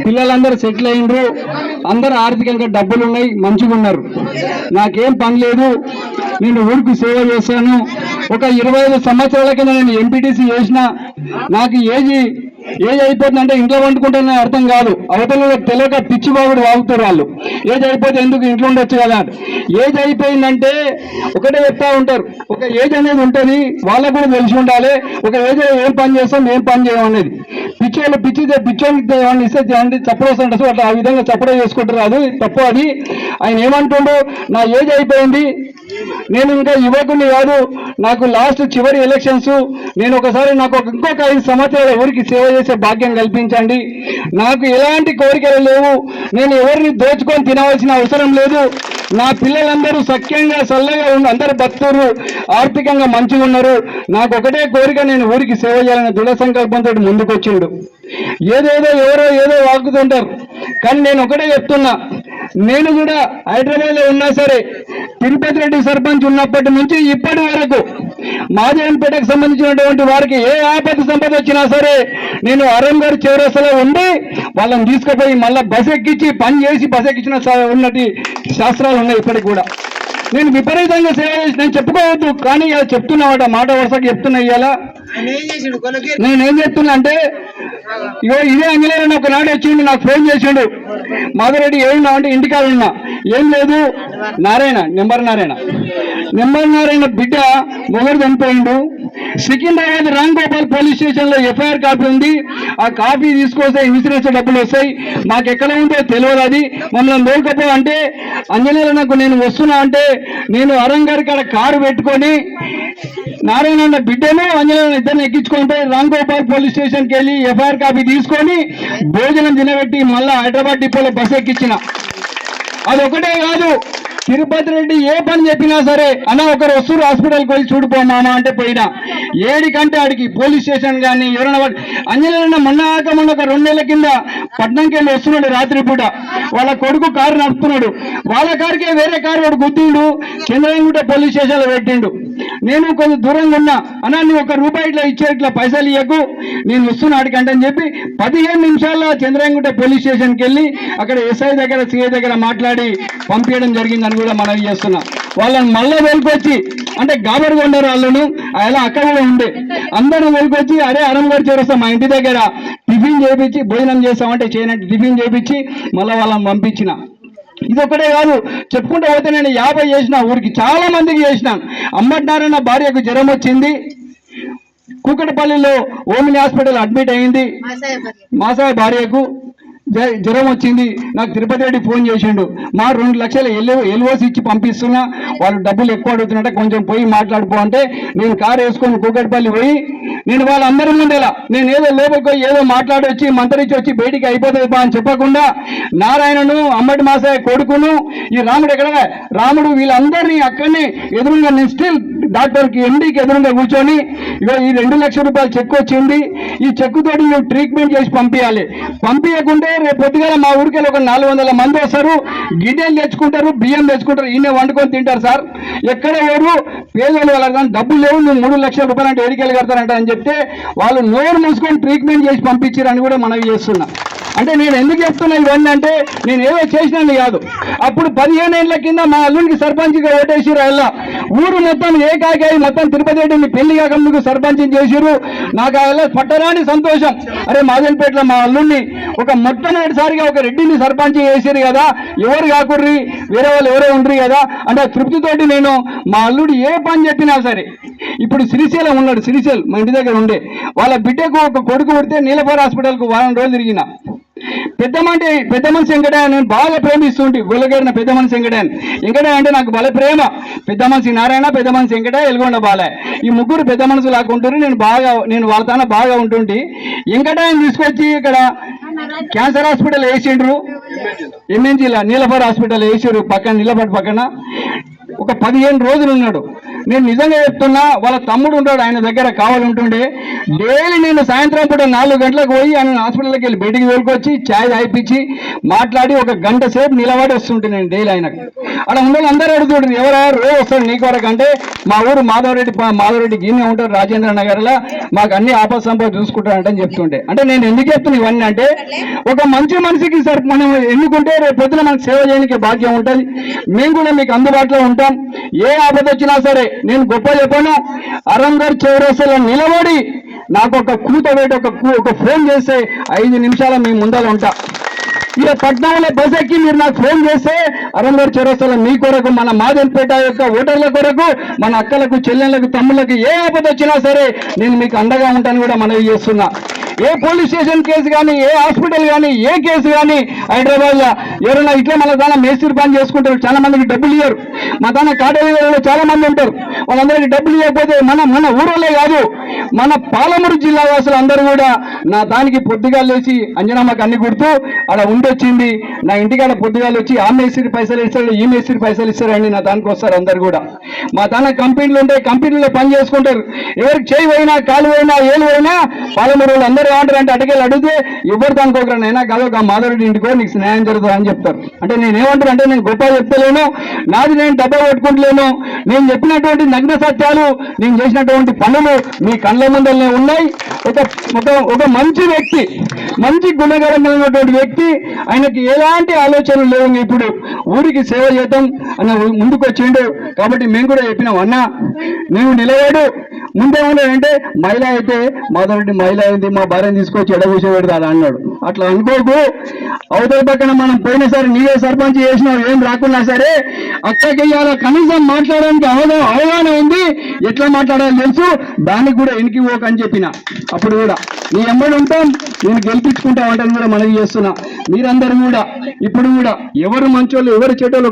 పిల్లలందరూ సెటిల్ అయ్యిండ్రు, అందరూ ఆర్థికంగా డబ్బులు ఉన్నాయి, మంచిగా ఉన్నారు. నాకేం పని లేదు, నేను ఊరికి సేవ చేశాను. ఒక 25 సంవత్సరాల కింద నేను ఎంపీటీసీ చేసిన. నాకు ఏజ్ అయిపోతుందంటే ఇంట్లో వండుకుంటానని అర్థం కాదు. అవతల తెలియక పిచ్చిబాబుడు వాగుతారు వాళ్ళు. ఏజ్ అయిపోతే ఎందుకు ఇంట్లో ఉండొచ్చు కదా. ఏజ్ అయిపోయిందంటే ఒకటే చెప్తా ఉంటారు, ఒక ఏజ్ అనేది ఉంటుంది, వాళ్ళకు కూడా తెలిసి ఉండాలి. ఒక ఏజ్ ఏం పని చేస్తాం ఏం పని చేయం అనేది. పిచ్చోళ్ళకి ఇస్తే చప్పుడు వస్తుంటారు, అట్లా ఆ విధంగా చప్పుడే చేసుకుంటారు. అది తప్పు. అది ఆయన ఏమంటుండో, నా ఏజ్ అయిపోయింది, నేను ఇంకా యువకుని కాదు, నాకు లాస్ట్ చివరి ఎలక్షన్స్, నేను ఒకసారి నాకు ఇంకొక 5 సంవత్సరాల ఊరికి సేవ చేసే భాగ్యం కల్పించండి. నాకు ఎలాంటి కోరికలు లేవు, నేను ఎవరిని దోచుకొని తినవలసిన అవసరం లేదు. నా పిల్లలందరూ సఖ్యంగా చల్లగా అందరూ బతుకురు, ఆర్థికంగా మంచిగా ఉన్నారు. నాకు ఒకటే కోరిక, నేను ఊరికి సేవ చేయాలనే దృఢ సంకల్పంతో ముందుకొచ్చిండు. ఏదేదో ఎవరో ఏదో వాగుతుంటారు, కానీ నేను ఒకటే చెప్తున్నా, నేను కూడా హైదరాబాద్లో ఉన్నా సరే, తిరుపతి రెడ్డి సర్పంచ్ ఉన్నప్పటి నుంచి ఇప్పటి వరకు మాదేవన్పేటకు సంబంధించినటువంటి వారికి ఏ ఆపద సంపద వచ్చినా సరే, నేను అరంగారి చౌరస్తలో ఉండి వాళ్ళని తీసుకుపోయి మళ్ళీ బస్ ఎక్కించి పని చేసి బస్ ఎక్కించిన ఉన్నటి శాస్త్రాలు ఉన్నాయి ఇప్పటికి కూడా. నేను విపరీతంగా సేవ చేసి నేను చెప్పుకోవద్దు, కానీ చెప్తున్నా మాట వరుసకి చెప్తున్నా. ఇవాళ నేనేం చెప్తున్నా అంటే, ఇగో ఇదే అంజనేయుడు ఒకనాడు వచ్చిండు, నాకు ఫోన్ చేసిండు, మాధవరెడ్డి ఏమున్నా అంటే ఇంటికాడ ఉన్నా. ఏం లేదు, నెంబర్ నారాయణ బిడ్డ మొగరు చనిపోయిండు. సికింద్రాబాద్ రామ్ గోపాల్ పోలీస్ స్టేషన్ లో ఎఫ్ఐఆర్ కాపీ ఉంది. ఆ కాపీ తీసుకొస్తే ఇన్సూరెన్స్ డబ్బులు వస్తాయి, మాకు ఎక్కడ ఉందో తెలియదు. అది మమ్మల్ని దోల్కపో అంటే, అంజనేయులు నాకు నేను వస్తున్నా అంటే, నేను అరంగారి కాడ కారు పెట్టుకొని నారాయణ అన్న బిడ్డను అంజనేయులు ఇద్దరిని ఎక్కించుకుంటే రామ్ గోపాల్ పోలీస్ స్టేషన్కి వెళ్ళి ఎఫ్ఐఆర్ కాపీ తీసుకొని భోజనం తినబెట్టి మళ్ళా హైదరాబాద్ డిపోలో బస్ ఎక్కించిన. అదొకటే కాదు, తిరుపతి రెడ్డి ఏ పని చెప్పినా సరే, అన్న ఒకరు వస్తున్నారు హాస్పిటల్కి వెళ్ళి చూడిపో మామ అంటే పోయినా. ఏడికంటే ఆడికి పోలీస్ స్టేషన్ కానీ ఎవరైనా అంజనేయులు మొన్న ఒక 2 నెలల కింద పట్నంకి వెళ్ళి వస్తున్నాడు రాత్రిపూట. వాళ్ళ కొడుకు కారు నడుపుతున్నాడు, వాళ్ళ కారుకే వేరే కారు వాడు గుద్దిండు, చంద్రయ్యగుట్ట పోలీస్ స్టేషన్లో పెట్టిండు. నేను కొంచెం దూరంగా ఉన్నా, అన్నా నువ్వు ₹1 ఇట్లా ఇచ్చే, ఇట్లా పైసలు ఇవ్వకు, నేను వస్తున్నా ఆడికంటే అని చెప్పి 15 నిమిషాల్లో చంద్రయ్యగుట్ట పోలీస్ స్టేషన్కి వెళ్ళి అక్కడ ఎస్ఐ దగ్గర సిఐ దగ్గర మాట్లాడి పంపించడం జరిగిందని కూడా మనవి చేస్తున్నాం. వాళ్ళని మళ్ళీ వెలుకొచ్చి అంటే గాబరుగా ఉన్నారు వాళ్ళను, అలా అక్కడ కూడా ఉండే అందరూ వెలుకొచ్చి, అరే అరంగారు చేరుస్తాం మా ఇంటి దగ్గర టిఫిన్ చేయించి భోజనం చేస్తామంటే చేయనట్టు టిఫిన్ చేయించి మళ్ళీ వాళ్ళని పంపించిన. ఇదొక్కటే కాదు, చెప్పుకుంటూ పోతే నేను 50 చేసిన, ఊరికి చాలా మందికి చేసినాను. అంబటి నారాయణ భార్యకు జ్వరం వచ్చింది, కూకటపల్లిలో ఓమిని హాస్పిటల్ అడ్మిట్ అయింది. మాసాయ భార్యకు జ్వరం వచ్చింది, నాకు తిరుపతి రెడ్డి ఫోన్ చేసిండు, మా 2 లక్షలు ఎల్ఓసి ఇచ్చి పంపిస్తున్నా, వాళ్ళు డబ్బులు ఎక్కువ అడుగుతున్నట్టే, కొంచెం పోయి మాట్లాడుకో అంటే, నేను కారు వేసుకొని కూకటపల్లి పోయి, నేను వాళ్ళందరి ముందేలా నేను ఏదో లోపలికి ఏదో మాట్లాడి వచ్చి మంత్రించి వచ్చి బయటికి అయిపోతుంది బా అని చెప్పకుండా, నారాయణను అంబటి మాసాయ కొడుకును ఈ రాముడు వీళ్ళందరినీ అక్కడనే ఎదురుగా నేను స్టిల్ డాక్టర్కి ఎండీకి ఎదురుగా కూర్చొని, ఇక ఈ 2 లక్షల రూపాయలు చెక్ వచ్చింది, ఈ చెక్కుతోటి నువ్వు ట్రీట్మెంట్ చేసి పంపించాలి, పంపించకుంటే రేపు పొద్దుగా మా ఊరికి ఒక 400 మంది వస్తారు, గిన్నెలు తెచ్చుకుంటారు, బియ్యం తెచ్చుకుంటారు, ఈయన వండుకొని తింటారు సార్, ఎక్కడ ఎవరు పేదోళ్ళు వాళ్ళ కానీ డబ్బులు లేవు, నువ్వు 3 లక్షల రూపాయలు అంటే ఏడికెళ్ళి కడతారంట అని చెప్తే వాళ్ళు నోరు మూసుకొని ట్రీట్మెంట్ చేసి పంపించారని కూడా మనవి చేస్తున్నా. అంటే నేను ఎందుకు చెప్తున్నా ఇవన్నీ అంటే, నేను ఏదో చేసినాను కాదు. అప్పుడు 15 ఏళ్ల కింద మా అల్లునికి సర్పంచ్గా ఓటేసిరు, అలా ఊరు మొత్తం ఏకాకి మొత్తం తిరుపతి రెడ్డిని పెళ్లి కాకముందుకు సర్పంచ్ చేసిరు. నాకు అలా పట్టరాని సంతోషం. అరే మాదన్పేటలో మా అల్లుడిని ఒక మొట్టమొదటిసారిగా ఒక రెడ్డిని సర్పంచ్ చేసిరు కదా, ఎవరు కాకుర్రి వేరే వాళ్ళు ఎవరో ఉండ్రి కదా అంటే తృప్తితోటి నేను మా అల్లుడు ఏ పని చెప్పినా సరే. ఇప్పుడు శ్రీశైలం ఉన్నాడు, శ్రీశైలం మా ఇంటి దగ్గర ఉండే, వాళ్ళ బిడ్డకు ఒక కొడుకు పుడితే నీలఫర్ హాస్పిటల్కు 1 వారం రోజులు తిరిగిన. పెద్ద మనిషి వెంకటయ్య నేను బాగా ప్రేమిస్తుంటే, గొల్లగేరిన పెద్ద మనిషి వెంకటయ్య అంటే నాకు బల ప్రేమ. పెద్ద మనిషి నారాయణ, పెద్ద మనిషి వెంకటయ్య, ఎల్గొండ బాలయ్య, ఈ 3 పెద్ద మనుషులు లాక్కుంటారు. నేను వాళ్ళతో బాగా ఉంటుంటే వెంకటయ్యని తీసుకొచ్చి ఇక్కడ క్యాన్సర్ హాస్పిటల్ వేసిండ్రు, ఎంఎన్జీలా నీలఫర్ హాస్పిటల్ వేసారు పక్కన, నీలఫర్ పక్కన. ఒక 15 రోజులు ఉన్నాడు. నేను నిజంగా చెప్తున్నా, వాళ్ళ తమ్ముడు ఉంటాడు ఆయన దగ్గర కావాలంటుండే, డైలీ నేను సాయంత్రం పూట 4 గంటలకు పోయి ఆయన హాస్పిటల్కి వెళ్ళి బయటికి తోలుకొచ్చి ఛాయ్ తాగిపించి మాట్లాడి 1 గంట సేపు నిలబడి వస్తుంటే నేను డైలీ ఆయనకు. అక్కడ ఉన్న అందరూ అడుగుతుంటారు, ఎవరా రోజు వస్తాడు నీకు వరకు అంటే, మా ఊరు మాధవరెడ్డి గీనే ఉంటారు రాజేంద్ర నగర్లో, మాకు అన్ని ఆపద సంపద చూసుకుంటారంటని చెప్తుండే. అంటే నేను ఎందుకు చెప్తున్నా ఇవన్నీ అంటే, ఒక మంచి మనిషికి సార్ మనం ఎన్నుకుంటే రేపు పొద్దున మనకు సేవ చేయడానికి భాగ్యం ఉంటుంది. మేము కూడా మీకు అందుబాటులో ఉంటాం. ఏ ఆపద వచ్చినా సరే నేను గొప్ప చెప్పను, అరంగర్ చౌరస్తాలో నిలబడి నాకు ఒక కూత పెట్టి ఒక ఫోన్ చేస్తే 5 నిమిషాల మీ ముందర ఉంటా. ఇక పట్నంలో బస్ ఎక్కి మీరు నాకు ఫోన్ చేస్తే అరంగర్ చౌరస్తాలో మీ కొరకు, మన మాదన్పేట యొక్క ఓటర్ల కొరకు, మన అక్కలకు చెల్లెళ్ళకు తమ్ముళ్ళకి ఏ ఆపద వచ్చినా సరే నేను మీకు అండగా ఉంటాను కూడా మనవి చేస్తున్నా. ఏ పోలీస్ స్టేషన్ కేసు కానీ, ఏ హాస్పిటల్ కానీ, ఏ కేసు కానీ హైదరాబాద్లో ఎవరైనా ఇట్లా మన దాని మేస్త్రి పని చేసుకుంటారు, చాలా మందికి డబ్బులు ఇవ్వరు. మా దాని కాటేజీలో చాలా మంది ఉంటారు, వాళ్ళందరికీ డబ్బులు ఇవ్వకపోతే మన ఊరోళ్ళే కాదు, మన పాలమూరు జిల్లా వాసులు అందరూ కూడా నా దానికి పొద్దుగా లేచి అంజనమ్మకి అన్ని గుర్తు అలా ఉండొచ్చింది, నా ఇంటికాడ పొద్దుగాలు వచ్చి ఆ మేస్త్రి పైసలు ఇస్తాడు, ఈ మేస్త్రి పైసలు ఇస్తారండి, నా దానికి వస్తారు అందరు కూడా. మా దాని కంపెనీలు ఉంటాయి, కంపెనీలో పని చేసుకుంటారు, ఎవరికి చేయి పోయినా కాలు పోయినా ఏలు పోయినా పాలమూరు వాళ్ళు అందరూ ఏమంటారు అంటే అటుకెళ్ళి అడిగితే ఎవరు దానికోకరైనా కాదు ఒక మాధవరెడ్డి ఇంటికో నీకు స్నేహం జరుగుతుంది అని చెప్తారు. అంటే నేను ఏమంటాను అంటే, నేను గొప్ప చెప్తలేను, నాది నేను డబ్బా కొట్టుకుంటలేను, నేను చెప్పినటువంటి నగ్న సత్యాలు, నేను చేసినటువంటి పనులు మీ కళ్ళ ముందరనే ఉన్నాయి. ఒక మంచి వ్యక్తి, మంచి గుణగణమైనటువంటి వ్యక్తి, ఆయనకి ఎలాంటి ఆలోచనలు లేవు, ఇప్పుడు ఊరికి సేవ చేద్దాం అని ముందుకు వచ్చిండు. కాబట్టి మేము కూడా చెప్పినాం, అన్న నువ్వు నిలబడు, ముందేమన్నాడంటే మహిళ అయితే మాధవరెడ్డి మహిళ అయింది, మా భార్యను తీసుకొచ్చి ఎడగూసబెడతాడు అన్నాడు. అట్లా అనుకోకు, అవతల పక్కన మనం పోయినసారి నీవే సర్పంచ్ చేసినావు, ఏం రాకున్నా సరే అక్కడికి ఇవాళ కనీసం మాట్లాడడానికి అవగాహన ఉంది, ఎట్లా మాట్లాడాలో తెలుసు, దానికి కూడా ఎనికి పోకని చెప్పిన. అప్పుడు కూడా నీ ఎమ్మడి ఉంటాం, నేను గెలిపించుకుంటా ఉంటాను కూడా మనవి చేస్తున్నా. మీరందరూ కూడా ఇప్పుడు కూడా ఎవరు మంచోళ్ళు ఎవరు చెడ్డోళ్ళు